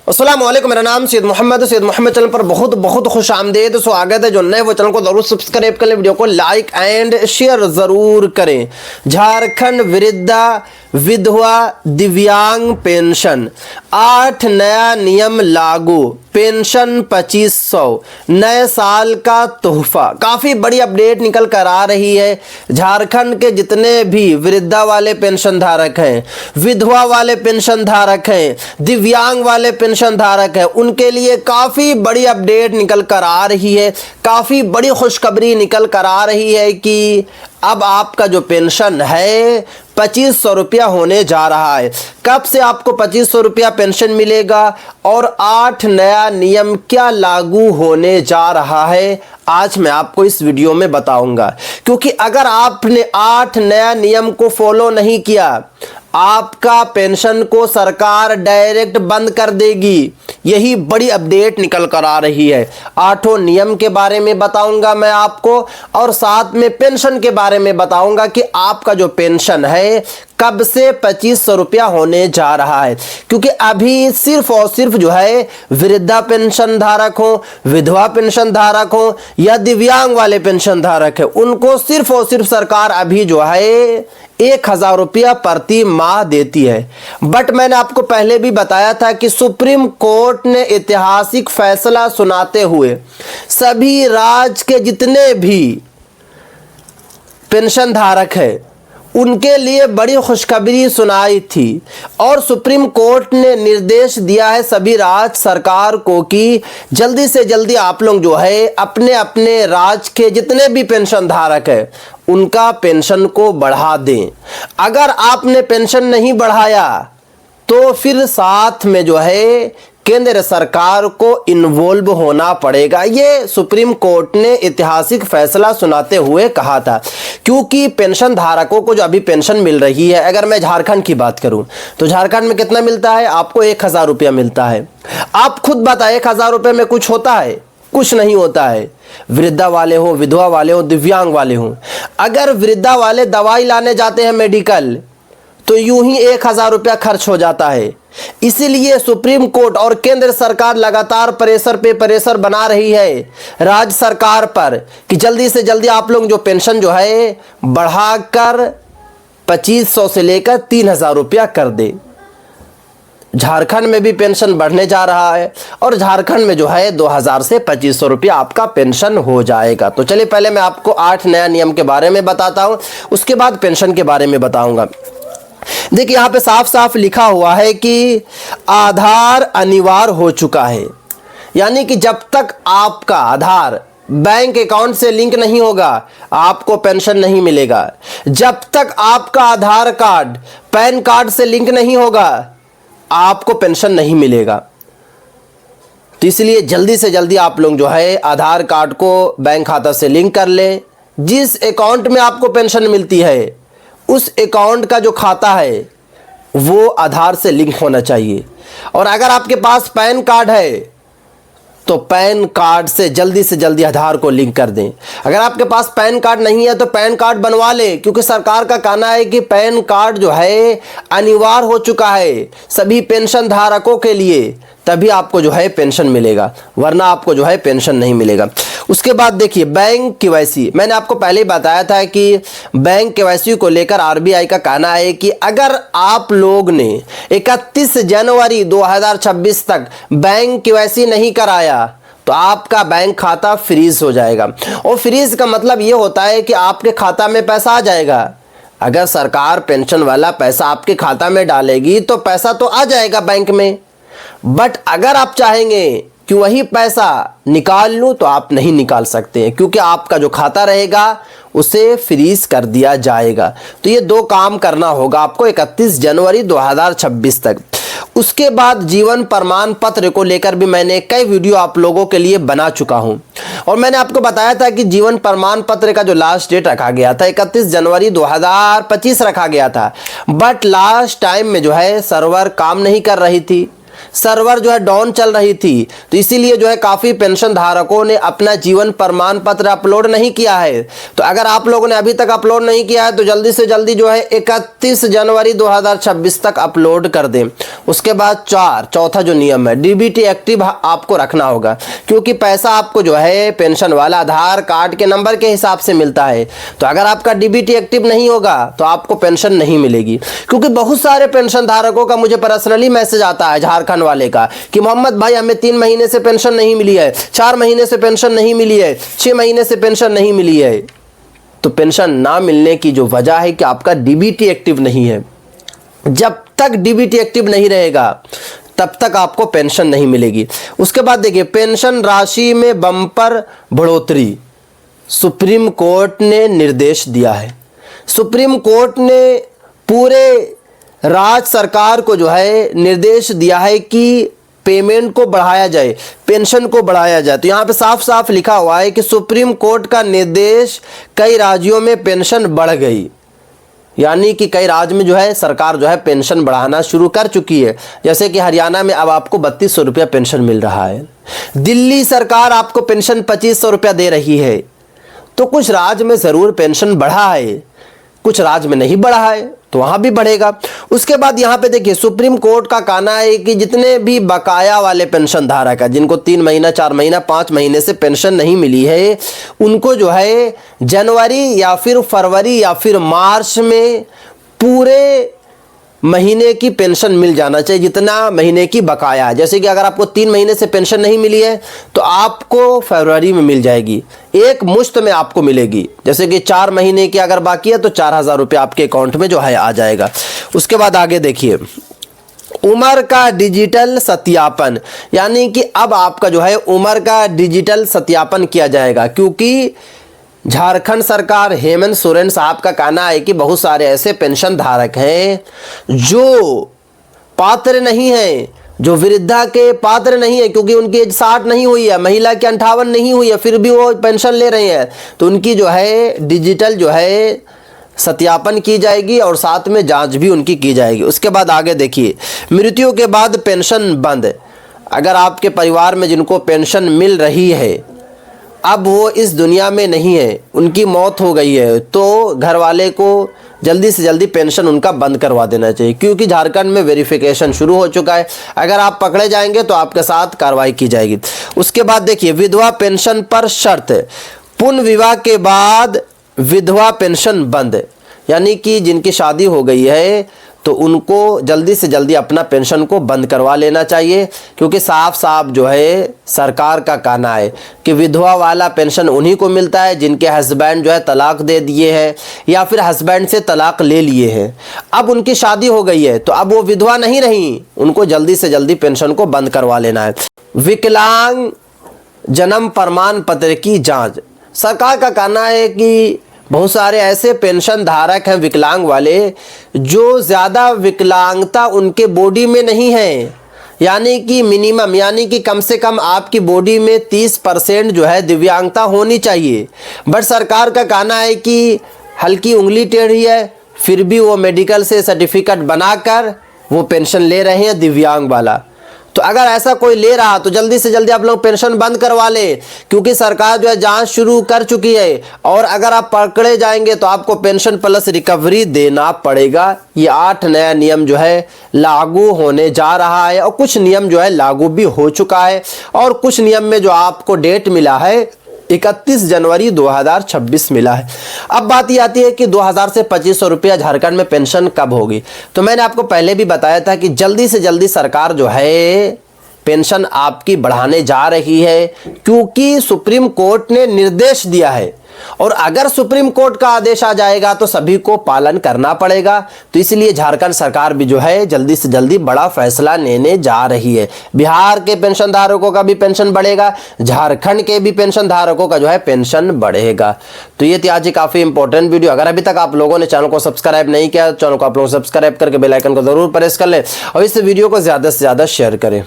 अस्सलाम वालेकुम। मेरा नाम सैयद मोहम्मद चैनल पर बहुत बहुत खुश आमदेद स्वागत है। जो नए वो चैनल को जरूर सब्सक्राइब करें, वीडियो को लाइक एंड शेयर ज़रूर करें। झारखंड वृद्धा विधवा दिव्यांग पेंशन 8 नया नियम लागू, पेंशन 2500, नए साल का तोहफा। काफ़ी बड़ी अपडेट निकल कर आ रही है। झारखंड के जितने भी वृद्धा वाले पेंशन धारक हैं, विधवा वाले पेंशन धारक हैं, दिव्यांग वाले पेंशन धारक हैं, उनके लिए काफ़ी बड़ी अपडेट निकल कर आ रही है। काफ़ी बड़ी खुशखबरी निकल कर आ रही है कि अब आपका जो पेंशन है 2500 रुपया होने जा रहा है। कब से आपको 2500 रुपया पेंशन मिलेगा और 8 नया नियम क्या लागू होने जा रहा है, आज मैं आपको इस वीडियो में बताऊंगा। क्योंकि अगर आपने 8 नया नियम को फॉलो नहीं किया, आपका पेंशन को सरकार डायरेक्ट बंद कर देगी। यही बड़ी अपडेट निकल कर आ रही है। 8 नियम के बारे में बताऊंगा मैं आपको, और साथ में पेंशन के बारे में बताऊंगा कि आपका जो पेंशन है कब से 2500 रुपया होने जा रहा है। क्योंकि अभी सिर्फ और सिर्फ जो है वृद्धा पेंशन धारक हो, विधवा पेंशन धारक हो या दिव्यांग वाले पेंशन धारक है, उनको सिर्फ और सिर्फ सरकार अभी जो है 1000 रुपया प्रति माह देती है। बट मैंने आपको पहले भी बताया था कि सुप्रीम कोर्ट ने ऐतिहासिक फैसला सुनाते हुए सभी राज्य के जितने भी पेंशन धारक है उनके लिए बड़ी खुशखबरी सुनाई थी। और सुप्रीम कोर्ट ने निर्देश दिया है सभी राज्य सरकार को कि जल्दी से जल्दी आप लोग जो है अपने अपने राज्य के जितने भी पेंशन धारक है उनका पेंशन को बढ़ा दें। अगर आपने पेंशन नहीं बढ़ाया तो फिर साथ में जो है केंद्र सरकार को इन्वॉल्व होना पड़ेगा। ये सुप्रीम कोर्ट ने ऐतिहासिक फैसला सुनाते हुए कहा था। क्योंकि पेंशन धारकों को जो अभी पेंशन मिल रही है, अगर मैं झारखंड की बात करूं तो झारखंड में कितना मिलता है? आपको 1000 रुपया मिलता है। आप खुद बताएं, 1000 रुपये में कुछ होता है? कुछ नहीं होता है। वृद्धा वाले हो, विधवा वाले हो, दिव्यांग वाले हो, अगर वृद्धा वाले दवाई लाने जाते हैं मेडिकल तो यूं ही 1000 रुपया खर्च हो जाता है। इसीलिए सुप्रीम कोर्ट और केंद्र सरकार लगातार प्रेशर पे प्रेशर बना रही है राज्य सरकार पर कि जल्दी से जल्दी आप लोग जो पेंशन जो है बढ़ाकर 2500 से लेकर 3000 रुपया कर दे। झारखंड में भी पेंशन बढ़ने जा रहा है और झारखंड में जो है 2000 से 2500 रुपया आपका पेंशन हो जाएगा। तो चलिए पहले मैं आपको 8 नया नियम के बारे में बताता हूं, उसके बाद पेंशन के बारे में बताऊंगा। देखिए यहाँ पे साफ साफ लिखा हुआ है कि आधार अनिवार्य हो चुका है। यानी कि जब तक आपका आधार बैंक अकाउंट से लिंक नहीं होगा आपको पेंशन नहीं मिलेगा। जब तक आपका आधार कार्ड पैन कार्ड से लिंक नहीं होगा आपको पेंशन नहीं मिलेगा। तो इसलिए जल्दी से जल्दी आप लोग जो है आधार कार्ड को बैंक खाता से लिंक कर लें। जिस अकाउंट में आपको पेंशन मिलती है उस अकाउंट का जो खाता है वो आधार से लिंक होना चाहिए। और अगर आपके पास पैन कार्ड है तो पैन कार्ड से जल्दी आधार को लिंक कर दें। अगर आपके पास पैन कार्ड नहीं है तो पैन कार्ड बनवा लें, क्योंकि सरकार का कहना है कि पैन कार्ड जो है अनिवार्य हो चुका है सभी पेंशन धारकों के लिए, तभी आपको जो है पेंशन मिलेगा, वरना आपको जो है पेंशन नहीं मिलेगा। उसके बाद देखिए बैंक केवाईसी, मैंने आपको पहले ही बताया था कि बैंक केवाईसी को लेकर आरबीआई का कहना है कि अगर आप लोग ने 31 जनवरी 2026 तक बैंक केवाईसी नहीं कराया तो आपका बैंक खाता फ्रीज हो जाएगा। और फ्रीज का मतलब ये होता है कि आपके खाता में पैसा आ जाएगा। अगर सरकार पेंशन वाला पैसा आपके खाता में डालेगी तो पैसा तो आ जाएगा बैंक में, बट अगर आप चाहेंगे कि वही पैसा निकाल लूं तो आप नहीं निकाल सकते हैं, क्योंकि आपका जो खाता रहेगा उसे फ्रीज कर दिया जाएगा। तो ये 2 काम करना होगा आपको 31 जनवरी 2026 तक। उसके बाद जीवन प्रमाण पत्र को लेकर भी मैंने कई वीडियो आप लोगों के लिए बना चुका हूं, और मैंने आपको बताया था कि जीवन प्रमाण पत्र का जो लास्ट डेट रखा गया था 31 जनवरी 2025 रखा गया था। बट लास्ट टाइम में जो है सर्वर काम नहीं कर रही थी, सर्वर जो है डाउन चल रही थी, तो इसीलिए जो है काफ़ी पेंशन धारकों ने अपना जीवन प्रमाण पत्र अपलोड नहीं किया है। तो अगर आप लोगों ने अभी तक अपलोड नहीं किया है तो जल्दी से जल्दी जो है 31 जनवरी 2026 तक अपलोड कर दें। उसके बाद चौथा जो नियम है, डीबीटी एक्टिव आपको रखना होगा, क्योंकि पैसा आपको जो है पेंशन वाला आधार कार्ड के नंबर के हिसाब से मिलता है। तो अगर आपका डीबीटी एक्टिव नहीं होगा तो आपको पेंशन नहीं मिलेगी। क्योंकि बहुत सारे पेंशन धारकों का मुझे पर्सनली मैसेज आता है झारखंड वाले का कि मोहम्मद भाई हमें 3 महीने से पेंशन नहीं मिली है, 4 महीने से पेंशन नहीं मिली है, 6 महीने से पेंशन नहीं मिली है। तो पेंशन ना मिलने की जो वजह है कि आपका डीबीटी एक्टिव नहीं है। जब तक डीबीटी एक्टिव नहीं रहेगा तब तक आपको पेंशन नहीं मिलेगी। उसके बाद देखिए, पेंशन राशि में बम्पर बढ़ोतरी सुप्रीम कोर्ट ने निर्देश दिया है। सुप्रीम कोर्ट ने पूरे राज्य सरकार को जो है निर्देश दिया है कि पेमेंट को बढ़ाया जाए, पेंशन को बढ़ाया जाए। तो यहाँ पे साफ साफ लिखा हुआ है कि सुप्रीम कोर्ट का निर्देश, कई राज्यों में पेंशन बढ़ गई, यानी कि कई राज्य में जो है सरकार जो है पेंशन बढ़ाना शुरू कर चुकी है। जैसे कि हरियाणा में अब आपको 3200 रुपया पेंशन मिल रहा है। दिल्ली सरकार आपको पेंशन 2500 रुपया दे रही है। तो कुछ राज्य में ज़रूर पेंशन बढ़ा है, कुछ राज्य में नहीं बढ़ा है, तो वहाँ भी बढ़ेगा। उसके बाद यहाँ पे देखिए, सुप्रीम कोर्ट का कहना है कि जितने भी बकाया वाले पेंशन धारक है, जिनको 3 महीना, 4 महीना, 5 महीने से पेंशन नहीं मिली है, उनको जो है जनवरी या फिर फरवरी या फिर मार्च में पूरे महीने की पेंशन मिल जाना चाहिए, जितना महीने की बकाया है। जैसे कि अगर आपको 3 महीने से पेंशन नहीं मिली है तो आपको फरवरी में मिल जाएगी, एक मुश्त में आपको मिलेगी। जैसे कि 4 महीने की अगर बाकी है तो 4000 रुपये आपके अकाउंट में जो है आ जाएगा। उसके बाद आगे देखिए, उम्र का डिजिटल सत्यापन, यानी कि अब आपका जो है उम्र का डिजिटल सत्यापन किया जाएगा। क्योंकि झारखंड सरकार, हेमंत सोरेन साहब का कहना है कि बहुत सारे ऐसे पेंशन धारक हैं जो पात्र नहीं हैं, जो वृद्धा के पात्र नहीं है, क्योंकि उनकी एज 60 नहीं हुई है, महिला की 58 नहीं हुई है, फिर भी वो पेंशन ले रहे हैं। तो उनकी जो है डिजिटल जो है सत्यापन की जाएगी और साथ में जांच भी उनकी की जाएगी। उसके बाद आगे देखिए, मृत्यु के बाद पेंशन बंद। अगर आपके परिवार में जिनको पेंशन मिल रही है, अब वो इस दुनिया में नहीं है, उनकी मौत हो गई है, तो घर वाले को जल्दी से जल्दी पेंशन उनका बंद करवा देना चाहिए। क्योंकि झारखंड में वेरिफिकेशन शुरू हो चुका है, अगर आप पकड़े जाएंगे तो आपके साथ कार्रवाई की जाएगी। उसके बाद देखिए, विधवा पेंशन पर शर्त, पुनः विवाह के बाद विधवा पेंशन बंद, यानी कि जिनकी शादी हो गई है तो उनको जल्दी से जल्दी अपना पेंशन को बंद करवा लेना चाहिए। क्योंकि साफ साफ जो है सरकार का कहना है कि विधवा वाला पेंशन उन्हीं को मिलता है जिनके हस्बैंड जो है तलाक दे दिए हैं या फिर हस्बैंड से तलाक ले लिए हैं। अब उनकी शादी हो गई है तो अब वो विधवा नहीं रही, उनको जल्दी से जल्दी पेंशन को बंद करवा लेना है। विकलांग जन्म प्रमाण पत्र की जाँच, सरकार का कहना है कि बहुत सारे ऐसे पेंशन धारक हैं विकलांग वाले जो ज़्यादा विकलांगता उनके बॉडी में नहीं है, यानी कि मिनिमम, यानी कि कम से कम आपकी बॉडी में 30% जो है दिव्यांगता होनी चाहिए। बट सरकार का कहना है कि हल्की उंगली टेढ़ी है फिर भी वो मेडिकल से सर्टिफिकेट बनाकर वो पेंशन ले रहे हैं दिव्यांग वाला। तो अगर ऐसा कोई ले रहा तो जल्दी से जल्दी आप लोग पेंशन बंद करवा ले, क्योंकि सरकार जो है जांच शुरू कर चुकी है और अगर आप पकड़े जाएंगे तो आपको पेंशन प्लस रिकवरी देना पड़ेगा। ये 8 नया नियम जो है लागू होने जा रहा है और कुछ नियम जो है लागू भी हो चुका है और कुछ नियम में जो आपको डेट मिला है 31 जनवरी 2026 मिला है। अब बात ये आती है कि 2000 से 2500 रुपया झारखंड में पेंशन कब होगी। तो मैंने आपको पहले भी बताया था कि जल्दी से जल्दी सरकार जो है पेंशन आपकी बढ़ाने जा रही है, क्योंकि सुप्रीम कोर्ट ने निर्देश दिया है और अगर सुप्रीम कोर्ट का आदेश आ जाएगा तो सभी को पालन करना पड़ेगा। तो इसलिए झारखंड सरकार भी जो है जल्दी से जल्दी बड़ा फैसला लेने जा रही है। बिहार के पेंशन धारकों का भी पेंशन बढ़ेगा, झारखंड के भी पेंशन धारकों का जो है पेंशन बढ़ेगा। तो ये थी आज काफ़ी इंपॉर्टेंट वीडियो। अगर अभी तक आप लोगों ने चैनल को सब्सक्राइब नहीं किया तो चैनल को आप लोग सब्सक्राइब करके बेल आइकन को जरूर प्रेस कर लें और इस वीडियो को ज़्यादा से ज़्यादा शेयर करें।